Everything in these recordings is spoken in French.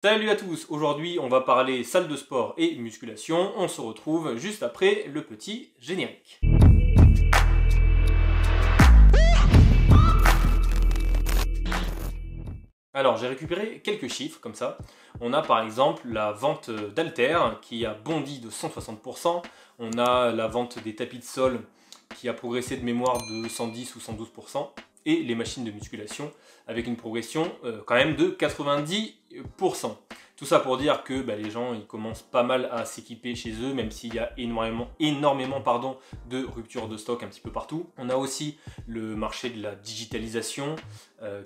Salut à tous, aujourd'hui on va parler salle de sport et musculation, on se retrouve juste après le petit générique. Alors j'ai récupéré quelques chiffres comme ça, on a par exemple la vente d'haltères qui a bondi de 160%, on a la vente des tapis de sol qui a progressé de mémoire de 110 ou 112%, et les machines de musculation avec une progression quand même de 90%. Tout ça pour dire que les gens ils commencent pas mal à s'équiper chez eux, même s'il y a énormément de ruptures de stock un petit peu partout. On a aussi le marché de la digitalisation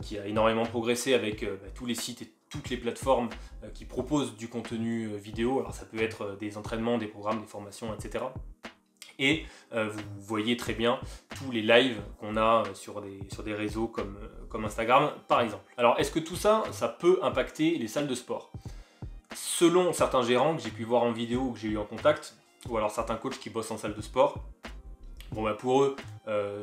qui a énormément progressé avec tous les sites et toutes les plateformes qui proposent du contenu vidéo. Alors ça peut être des entraînements, des programmes, des formations, etc. Et vous voyez très bien tous les lives qu'on a sur des réseaux comme Instagram par exemple. Alors est-ce que tout ça, ça peut impacter les salles de sport? Selon certains gérants que j'ai pu voir en vidéo ou que j'ai eu en contact, ou alors certains coachs qui bossent en salle de sport, pour eux,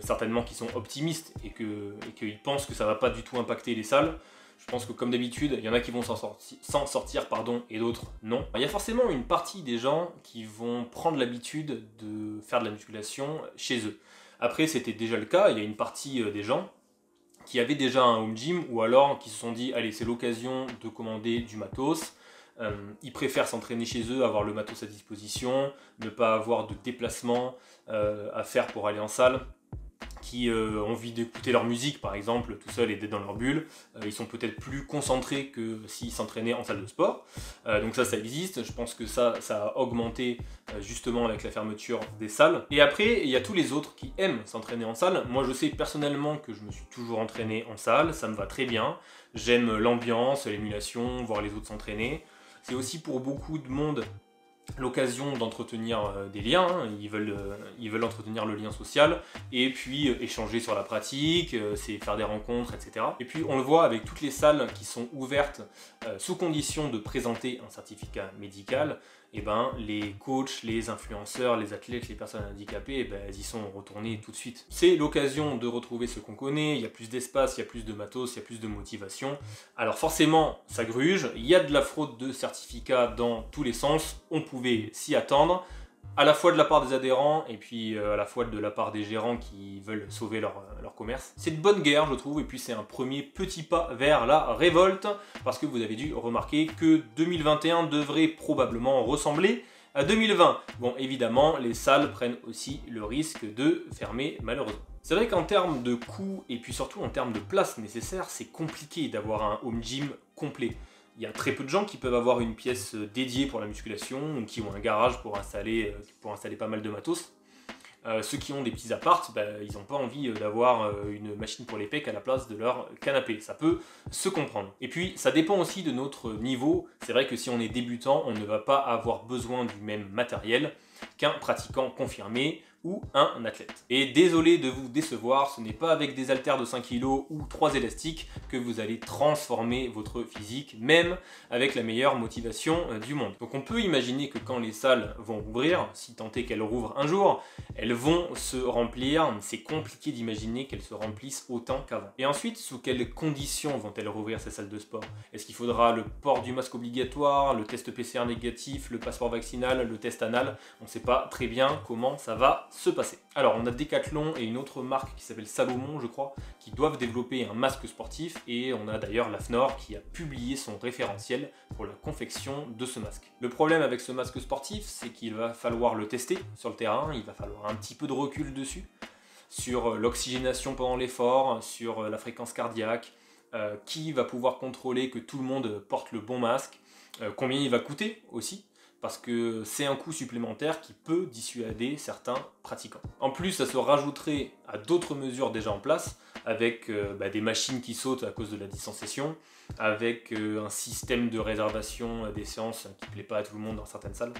certainement qu'ils sont optimistes et qu'ils pensent que ça ne va pas du tout impacter les salles. Je pense que comme d'habitude, il y en a qui vont s'en sortir et d'autres non. Il y a forcément une partie des gens qui vont prendre l'habitude de faire de la musculation chez eux. Après, c'était déjà le cas, il y a une partie des gens qui avaient déjà un home gym ou alors qui se sont dit « Allez, c'est l'occasion de commander du matos ». Ils préfèrent s'entraîner chez eux, avoir le matos à disposition, ne pas avoir de déplacement à faire pour aller en salle, qui ont envie d'écouter leur musique par exemple tout seul et d'être dans leur bulle. Ils sont peut-être plus concentrés que s'ils s'entraînaient en salle de sport. Donc ça existe, je pense que ça a augmenté justement avec la fermeture des salles. Et après il y a tous les autres qui aiment s'entraîner en salle. Moi je sais personnellement que je me suis toujours entraîné en salle, ça me va très bien. J'aime l'ambiance, l'émulation, voir les autres s'entraîner. C'est aussi pour beaucoup de monde l'occasion d'entretenir des liens, ils veulent entretenir le lien social et puis échanger sur la pratique, c'est faire des rencontres, etc. Et puis on le voit avec toutes les salles qui sont ouvertes sous condition de présenter un certificat médical, et les coachs, les influenceurs, les athlètes, les personnes handicapées, elles y sont retournées tout de suite. C'est l'occasion de retrouver ce qu'on connaît, il y a plus d'espace, il y a plus de matos, il y a plus de motivation. Alors forcément, ça gruge, il y a de la fraude de certificats dans tous les sens, on pouvait s'y attendre, à la fois de la part des adhérents et puis à la fois de la part des gérants qui veulent sauver leur commerce. C'est de bonne guerre je trouve, et puis c'est un premier petit pas vers la révolte, parce que vous avez dû remarquer que 2021 devrait probablement ressembler à 2020. Bon, évidemment, les salles prennent aussi le risque de fermer malheureusement. C'est vrai qu'en termes de coûts et puis surtout en termes de place nécessaire, c'est compliqué d'avoir un home gym complet. Il y a très peu de gens qui peuvent avoir une pièce dédiée pour la musculation ou qui ont un garage pour installer pas mal de matos. Ceux qui ont des petits apparts, ils n'ont pas envie d'avoir une machine pour les pecs à la place de leur canapé. Ça peut se comprendre. Et puis, ça dépend aussi de notre niveau. C'est vrai que si on est débutant, on ne va pas avoir besoin du même matériel qu'un pratiquant confirmé ou un athlète. Et désolé de vous décevoir, ce n'est pas avec des haltères de 5 kg ou 3 élastiques que vous allez transformer votre physique, même avec la meilleure motivation du monde. Donc on peut imaginer que quand les salles vont rouvrir, si tant est qu'elles rouvrent un jour, elles vont se remplir. C'est compliqué d'imaginer qu'elles se remplissent autant qu'avant. Et ensuite, sous quelles conditions vont-elles rouvrir ces salles de sport? Est-ce qu'il faudra le port du masque obligatoire, le test PCR négatif, le passeport vaccinal, le test anal? On ne sait pas très bien comment ça va se passer. Alors on a Decathlon et une autre marque qui s'appelle Salomon je crois, qui doivent développer un masque sportif, et on a d'ailleurs la FNOR qui a publié son référentiel pour la confection de ce masque. Le problème avec ce masque sportif, c'est qu'il va falloir le tester sur le terrain, il va falloir un petit peu de recul dessus, sur l'oxygénation pendant l'effort, sur la fréquence cardiaque, qui va pouvoir contrôler que tout le monde porte le bon masque, combien il va coûter aussi, parce que c'est un coût supplémentaire qui peut dissuader certains pratiquants. En plus, ça se rajouterait à d'autres mesures déjà en place, avec des machines qui sautent à cause de la distanciation, avec un système de réservation des séances qui ne plaît pas à tout le monde dans certaines salles.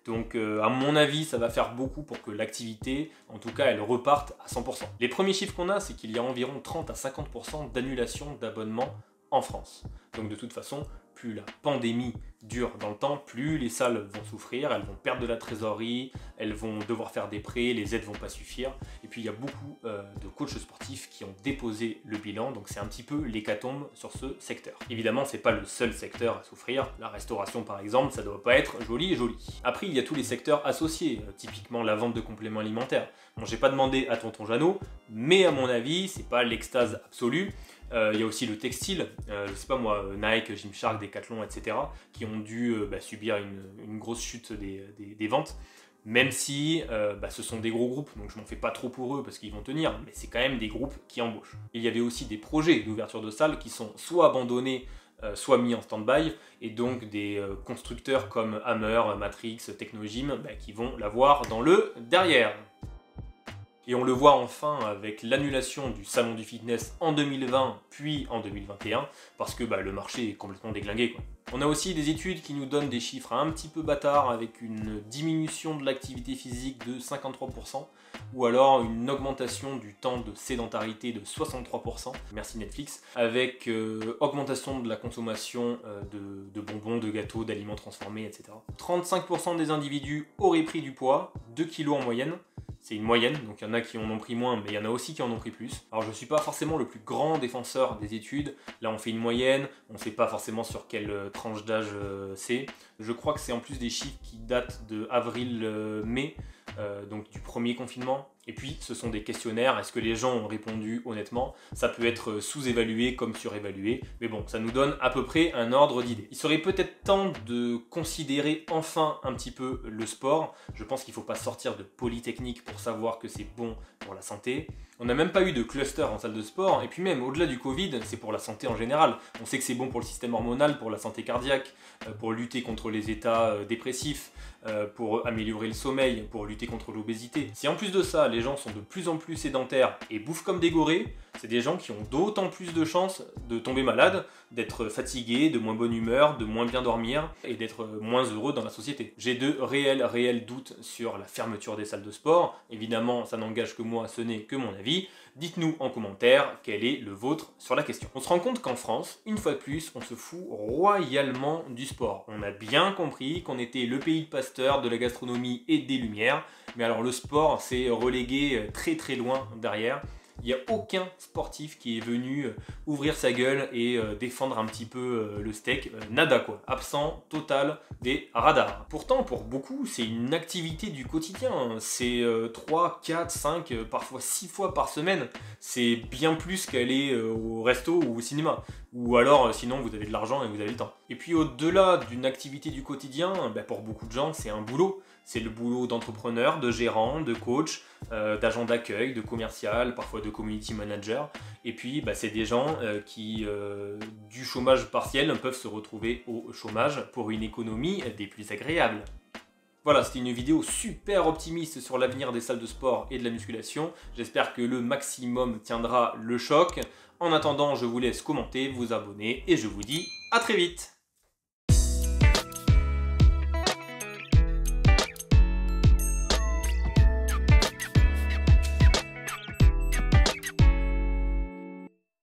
Donc à mon avis, ça va faire beaucoup pour que l'activité, en tout cas, elle reparte à 100%. Les premiers chiffres qu'on a, c'est qu'il y a environ 30 à 50% d'annulation d'abonnements en France. Donc de toute façon, plus la pandémie dure dans le temps, plus les salles vont souffrir, elles vont perdre de la trésorerie, elles vont devoir faire des prêts, les aides vont pas suffire. Et puis il y a beaucoup de coachs sportifs qui ont déposé le bilan, donc c'est un petit peu l'hécatombe sur ce secteur. Évidemment, c'est pas le seul secteur à souffrir. La restauration par exemple, ça doit pas être joli et joli. Après, il y a tous les secteurs associés, typiquement la vente de compléments alimentaires. Bon, j'ai pas demandé à tonton Jeannot, mais à mon avis, c'est pas l'extase absolue. Il y a aussi le textile, je sais pas moi, Nike, Gymshark, Decathlon, etc. qui ont dû subir une grosse chute des ventes, même si ce sont des gros groupes, donc je m'en fais pas trop pour eux parce qu'ils vont tenir, mais c'est quand même des groupes qui embauchent. Il y avait aussi des projets d'ouverture de salles qui sont soit abandonnés, soit mis en stand-by, et donc des constructeurs comme Hammer, Matrix, Technogym qui vont l'avoir dans le derrière. Et on le voit enfin avec l'annulation du salon du fitness en 2020 puis en 2021 parce que le marché est complètement déglingué quoi. On a aussi des études qui nous donnent des chiffres un petit peu bâtards avec une diminution de l'activité physique de 53% ou alors une augmentation du temps de sédentarité de 63%, merci Netflix, avec augmentation de la consommation de bonbons, de gâteaux, d'aliments transformés, etc. 35% des individus auraient pris du poids, 2 kg en moyenne. C'est une moyenne, donc il y en a qui en ont pris moins, mais il y en a aussi qui en ont pris plus. Alors je ne suis pas forcément le plus grand défenseur des études. Là on fait une moyenne, on ne sait pas forcément sur quelle tranche d'âge c'est. Je crois que c'est en plus des chiffres qui datent de avril-mai, donc du premier confinement. Et puis ce sont des questionnaires, est-ce que les gens ont répondu honnêtement? Ça peut être sous-évalué comme surévalué, mais bon, ça nous donne à peu près un ordre d'idée. Il serait peut-être temps de considérer enfin un petit peu le sport. Je pense qu'il ne faut pas sortir de Polytechnique pour savoir que c'est bon pour la santé. On n'a même pas eu de cluster en salle de sport, et puis même au-delà du Covid, c'est pour la santé en général. On sait que c'est bon pour le système hormonal, pour la santé cardiaque, pour lutter contre les états dépressifs, pour améliorer le sommeil, pour lutter contre l'obésité. Si en plus de ça, les gens sont de plus en plus sédentaires et bouffent comme des gorées, c'est des gens qui ont d'autant plus de chances de tomber malades, d'être fatigués, de moins bonne humeur, de moins bien dormir et d'être moins heureux dans la société. J'ai de réels doutes sur la fermeture des salles de sport. Évidemment, ça n'engage que moi, ce n'est que mon avis. Dites-nous en commentaire quel est le vôtre sur la question. On se rend compte qu'en France, une fois de plus, on se fout royalement du sport. On a bien compris qu'on était le pays de Pasteur, de la gastronomie et des lumières, mais alors le sport s'est relégué très loin derrière. Il n'y a aucun sportif qui est venu ouvrir sa gueule et défendre un petit peu le steak. Nada quoi, absent total des radars. Pourtant, pour beaucoup, c'est une activité du quotidien. C'est 3, 4, 5, parfois 6 fois par semaine. C'est bien plus qu'aller au resto ou au cinéma. Ou alors, sinon, vous avez de l'argent et vous avez le temps. Et puis au-delà d'une activité du quotidien, pour beaucoup de gens, c'est un boulot. C'est le boulot d'entrepreneur, de gérant, de coach, d'agent d'accueil, de commercial, parfois de community manager. Et puis, c'est des gens qui, du chômage partiel, peuvent se retrouver au chômage pour une économie des plus agréables. Voilà, c'était une vidéo super optimiste sur l'avenir des salles de sport et de la musculation. J'espère que le maximum tiendra le choc. En attendant, je vous laisse commenter, vous abonner et je vous dis à très vite.